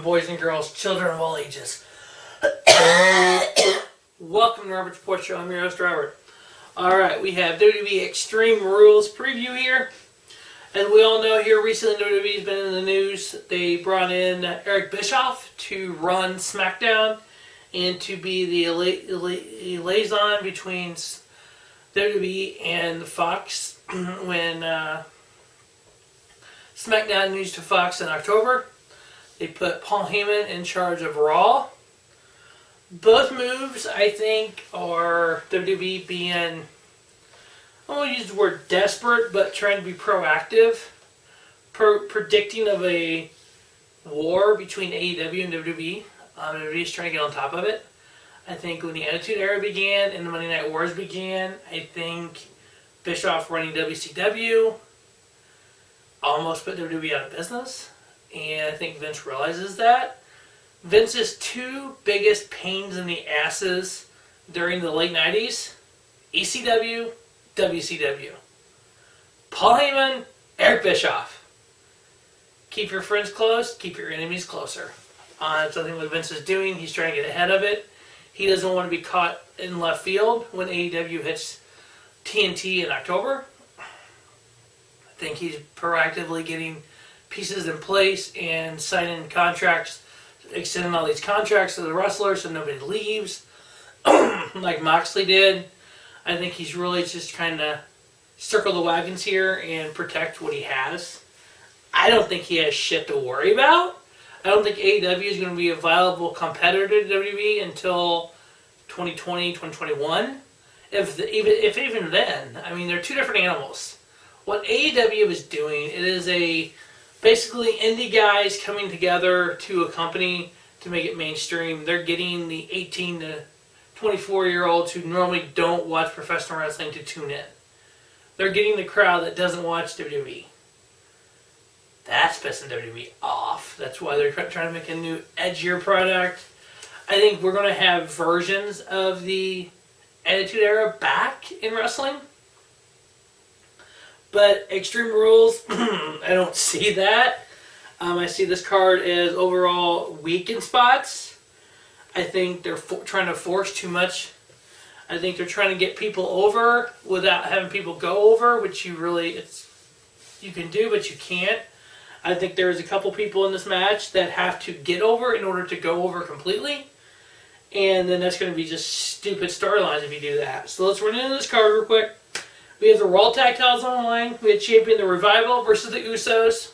boys and girls, children of all ages. Welcome to Robert's Sports Show. I'm your host, Robert. Alright, we have WWE Extreme Rules preview here. As we all know here, recently WWE's been in the news. They brought in Eric Bischoff to run SmackDown and to be the liaison between WWE and Fox when SmackDown moves to Fox in October. They put Paul Heyman in charge of Raw. Both moves, I think, are WWE being, I won't use the word desperate, but trying to be proactive. Predicting of a war between AEW and WWE. WWE is trying to get on top of it. I think when the Attitude Era began and the Monday Night Wars began, I think Bischoff running WCW almost put WWE out of business. And I think Vince realizes that. Vince's two biggest pains in the asses during the late 90s, ECW, WCW. Paul Heyman, Eric Bischoff. Keep your friends close, keep your enemies closer. That's something what Vince is doing. He's trying to get ahead of it. He doesn't want to be caught in left field when AEW hits TNT in October. I think he's proactively getting pieces in place and signing contracts, extending all these contracts to the wrestlers so nobody leaves, like Moxley did. I think he's really just trying to circle the wagons here and protect what he has. I don't think he has shit to worry about. I don't think AEW is going to be a viable competitor to WWE until 2020, 2021. If even then, I mean, they're two different animals. What AEW is doing, it is basically indie guys coming together to a company to make it mainstream. They're getting the 18 to 24-year-olds who normally don't watch professional wrestling to tune in. They're getting the crowd that doesn't watch WWE. That's pissing WWE off. That's why they're trying to make a new, edgier product. I think we're going to have versions of the Attitude Era back in wrestling. But Extreme Rules, I don't see that. I see this card as overall weak in spots. I think they're trying to force too much. I think they're trying to get people over without having people go over, which you can do, but you can't. I think there's a couple people in this match that have to get over in order to go over completely. And then that's going to be just stupid storylines if you do that. So let's run into this card real quick. We have the Raw Tag Titles on the line. We have champion The Revival versus the Usos.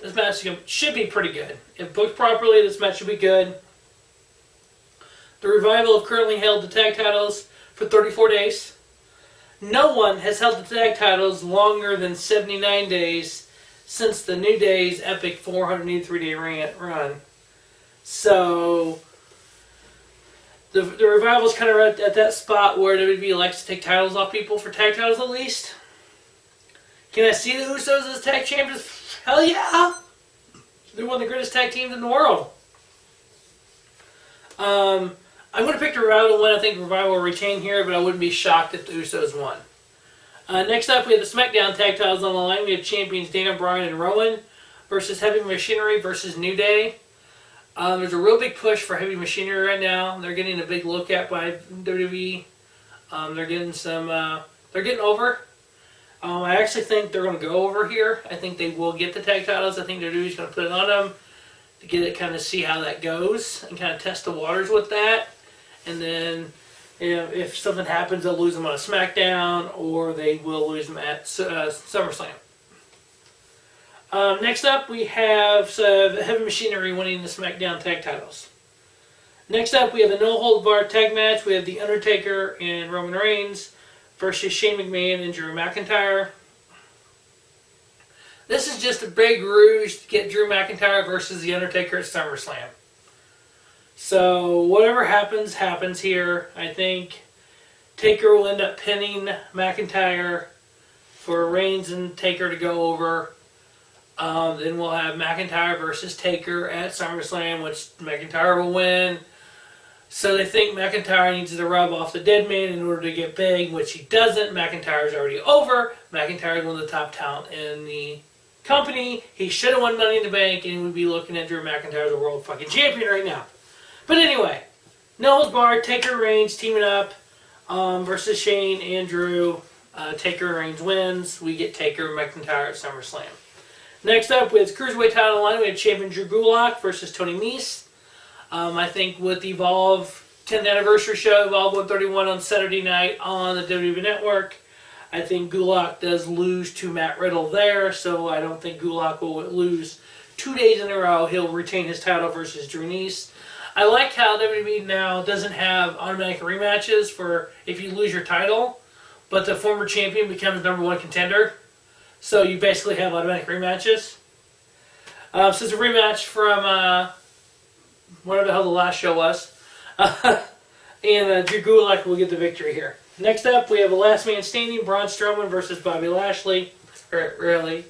This match should be pretty good. If booked properly, this match should be good. The Revival have currently held the tag titles for 34 days. No one has held the tag titles longer than 79 days since the New Day's epic 483-day run. So the Revival's kind of right at that spot where WWE likes to take titles off people for tag titles at least. Can I see the Usos as tag champions? Hell yeah! They're one of the greatest tag teams in the world. I'm going to pick the Revival to win. I think the Revival will retain here, but I wouldn't be shocked if the Usos won. Next up, we have the SmackDown tag titles on the line. We have champions Daniel Bryan and Rowan versus Heavy Machinery versus New Day. There's a real big push for Heavy Machinery right now. They're getting a big look at by WWE. They're getting over. I actually think they're going to go over here. I think they will get the tag titles. I think WWE's going to put it on them to get it, kind of see how that goes and kind of test the waters with that. And then if something happens, they'll lose them on a SmackDown, or they will lose them at SummerSlam. Next up, we have Heavy Machinery winning the SmackDown tag titles. Next up, we have a no-hold-barred tag match. We have The Undertaker and Roman Reigns versus Shane McMahon and Drew McIntyre. This is just a big ruse to get Drew McIntyre versus The Undertaker at SummerSlam. So whatever happens, happens here. I think Taker will end up pinning McIntyre for Reigns and Taker to go over. Then we'll have McIntyre versus Taker at SummerSlam, which McIntyre will win. So they think McIntyre needs to rub off the dead man in order to get big, which he doesn't. McIntyre's already over. McIntyre is one of the top talent in the company. He should have won Money in the Bank, and we'd be looking at Drew McIntyre as a world fucking champion right now. But anyway, no holds barred. Taker Reigns teaming up versus Shane and Drew. Taker Reigns wins. We get Taker McIntyre at SummerSlam. Next up, with Cruiserweight title on the line, we have champion Drew Gulak versus Tony Nese. I think with the Evolve 10th anniversary show, Evolve 131 on Saturday night on the WWE Network, I think Gulak does lose to Matt Riddle there, so I don't think Gulak will lose 2 days in a row. He'll retain his title versus Drew Nese. I like how WWE now doesn't have automatic rematches for if you lose your title, but the former champion becomes #1 contender. So you basically have automatic rematches. So it's a rematch from whatever the hell the last show was. And Drew Gulak will get the victory here. Next up, we have a last man standing, Braun Strowman versus Bobby Lashley. Really.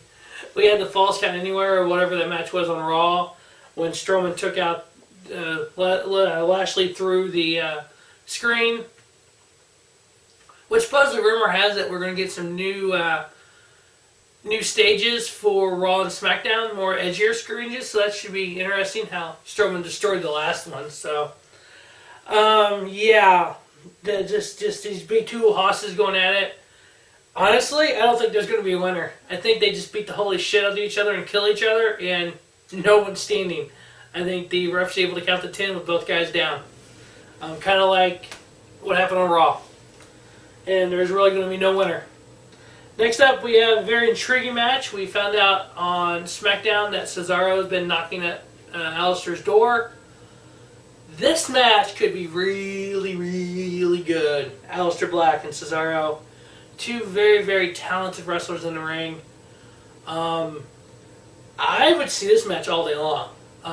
We had the Falls Count Anywhere, or whatever that match was on Raw, when Strowman took out Lashley through the screen. Which supposedly rumor has it we're going to get some new stages for Raw and SmackDown, more edgier screens, so that should be interesting how Strowman destroyed the last one. So, yeah, just these big two hosses going at it. Honestly, I don't think there's going to be a winner. I think they just beat the holy shit out of each other and kill each other, and no one's standing. I think the ref's able to count to 10 with both guys down. Kind of like what happened on Raw. And there's really going to be no winner. Next up, we have a very intriguing match. We found out on SmackDown that Cesaro has been knocking at Alistair's door. This match could be really, really good. Aleister Black and Cesaro. Two very, very talented wrestlers in the ring. I would see this match all day long.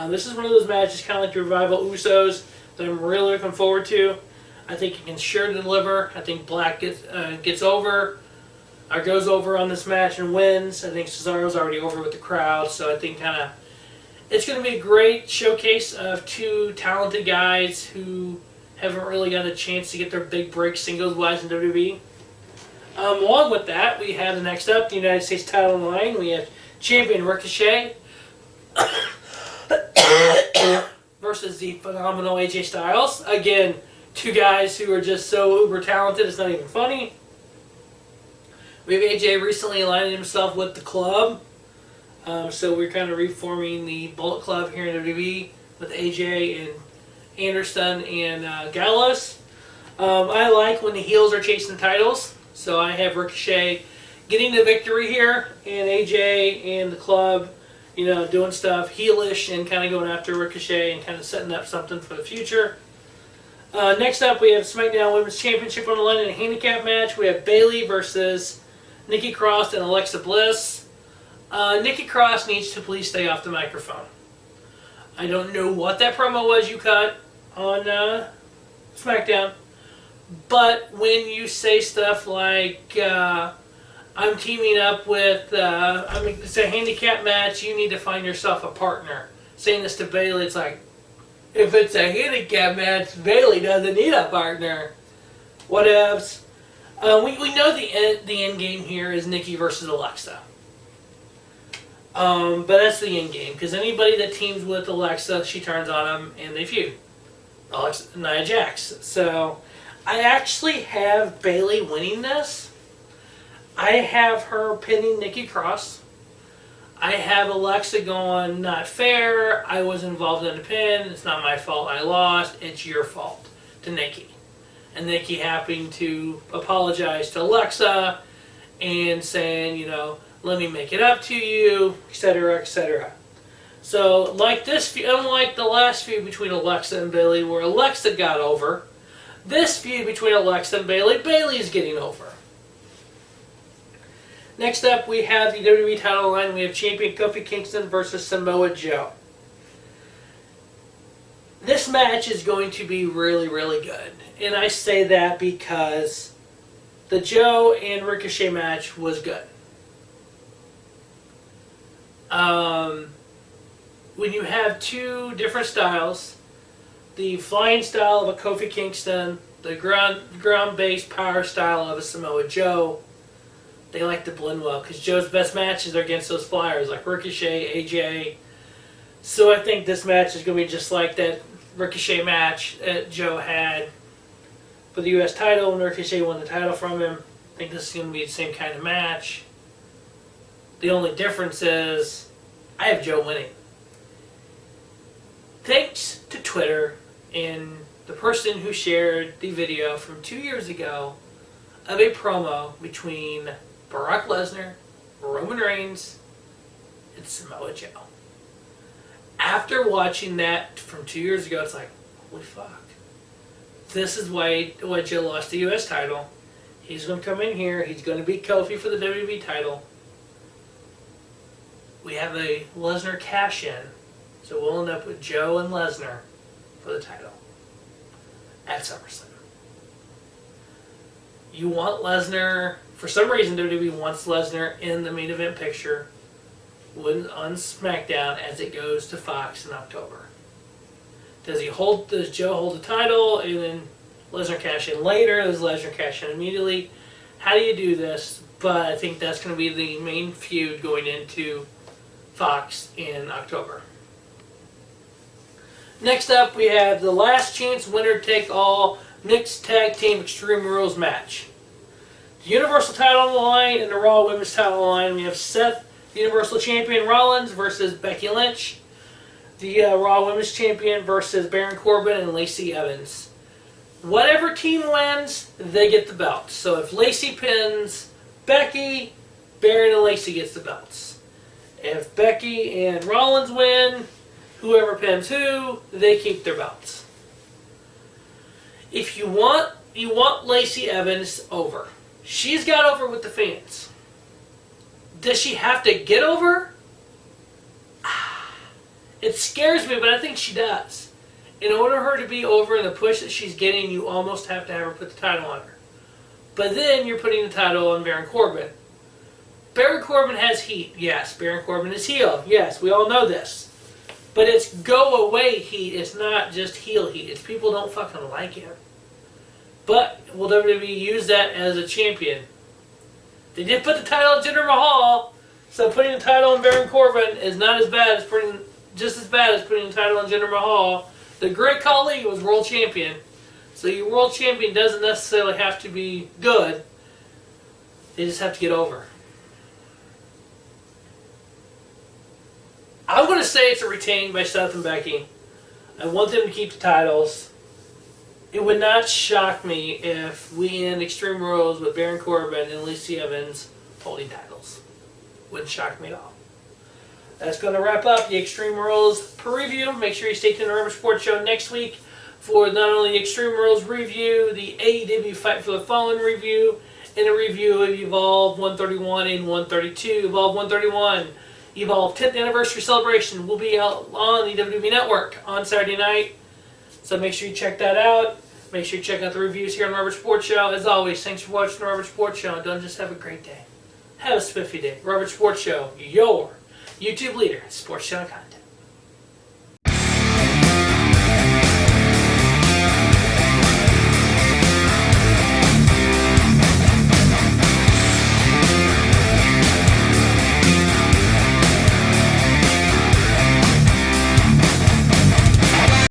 This is one of those matches, kind of like the Revival Usos, that I'm really looking forward to. I think he can sure deliver. I think Black gets over, or goes over on this match and wins. I think Cesaro's already over with the crowd, so I think it's going to be a great showcase of two talented guys who haven't really got a chance to get their big break singles-wise in WWE. Along with that, we have the next up, the United States title on the line. We have champion Ricochet versus the phenomenal AJ Styles. Again, two guys who are just so uber talented, it's not even funny. We have AJ recently aligning himself with the club. So we're kind of reforming the Bullet Club here in WWE with AJ and Anderson and Gallows. I like when the heels are chasing titles. So I have Ricochet getting the victory here, and AJ and the club, doing stuff heelish and kind of going after Ricochet and kind of setting up something for the future. Next up, we have SmackDown Women's Championship on the line in a handicap match. We have Bayley versus Nikki Cross and Alexa Bliss. Nikki Cross needs to please stay off the microphone. I don't know what that promo was you cut on SmackDown, but when you say stuff like, I'm teaming up with, it's a handicap match, you need to find yourself a partner. Saying this to Bayley, it's like, if it's a handicap match, Bayley doesn't need a partner. Whatevs. We know the end game here is Nikki versus Alexa. But that's the end game, because anybody that teams with Alexa, she turns on them and they feud. Nia Jax. So I actually have Bayley winning this. I have her pinning Nikki Cross. I have Alexa going, not fair, I was involved in the pin, it's not my fault I lost, it's your fault, to Nikki. And Nikki having to apologize to Alexa and saying, let me make it up to you, etc., etc. So, like this feud, unlike the last feud between Alexa and Bayley, where Alexa got over, this feud between Alexa and Bayley is getting over. Next up, we have the WWE title line. We have champion Kofi Kingston versus Samoa Joe. This match is going to be really, really good. And I say that because the Joe and Ricochet match was good. When you have two different styles, the flying style of a Kofi Kingston, the ground-based power style of a Samoa Joe, they like to blend well because Joe's best matches are against those flyers like Ricochet, AJ. So I think this match is going to be just like that Ricochet match that Joe had for the U.S. title when Ricochet won the title from him. I think this is going to be the same kind of match. The only difference is I have Joe winning. Thanks to Twitter and the person who shared the video from 2 years ago of a promo between Brock Lesnar, Roman Reigns, and Samoa Joe. After watching that from 2 years ago, it's like, holy fuck. This is why Joe lost the U.S. title. He's going to come in here. He's going to beat Kofi for the WWE title. We have a Lesnar cash-in. So we'll end up with Joe and Lesnar for the title at SummerSlam. You want Lesnar, for some reason WWE wants Lesnar in the main event picture on SmackDown as it goes to Fox in October. Does Joe hold the title and then Lesnar cash in later? Does Lesnar cash in immediately? How do you do this? But I think that's going to be the main feud going into Fox in October. Next up, we have the last chance winner-take-all mixed tag team Extreme Rules match. The Universal title on the line and the Raw Women's title on the line. We have Seth, the Universal Champion Rollins versus Becky Lynch. The Raw Women's Champion versus Baron Corbin and Lacey Evans. Whatever team wins, they get the belts. So if Lacey pins Becky, Baron and Lacey gets the belts. If Becky and Rollins win, whoever pins who, they keep their belts. If you want Lacey Evans over. She's got over with the fans. Does she have to get over? It scares me, but I think she does. In order for her to be over in the push that she's getting, you almost have to have her put the title on her. But then you're putting the title on Baron Corbin. Baron Corbin has heat. Yes, Baron Corbin is heel. Yes, we all know this. But it's go away heat. It's not just heel heat. It's people don't fucking like him. But will WWE use that as a champion? They did put the title on Jinder Mahal, so putting the title on Baron Corbin is not as bad as putting the title on Jinder Mahal. The Great Khali was world champion, so your world champion doesn't necessarily have to be good. They just have to get over. I'm going to say it's a retain by Seth and Becky. I want them to keep the titles. It would not shock me if we end Extreme Rules with Baron Corbin and Lacey Evans holding titles. Wouldn't shock me at all. That's going to wrap up the Extreme Rules preview. Make sure you stay tuned to the Rubber Sports Show next week for not only the Extreme Rules review, the AEW Fight for the Fallen review, and a review of Evolve 131 and 132. Evolve 131, Evolve 10th Anniversary Celebration will be out on the WWE Network on Saturday night. So make sure you check that out. Make sure you check out the reviews here on the Robert Sports Show. As always, thanks for watching the Robert Sports Show. And don't just have a great day. Have a spiffy day. Robert Sports Show, your YouTube leader in sports show content.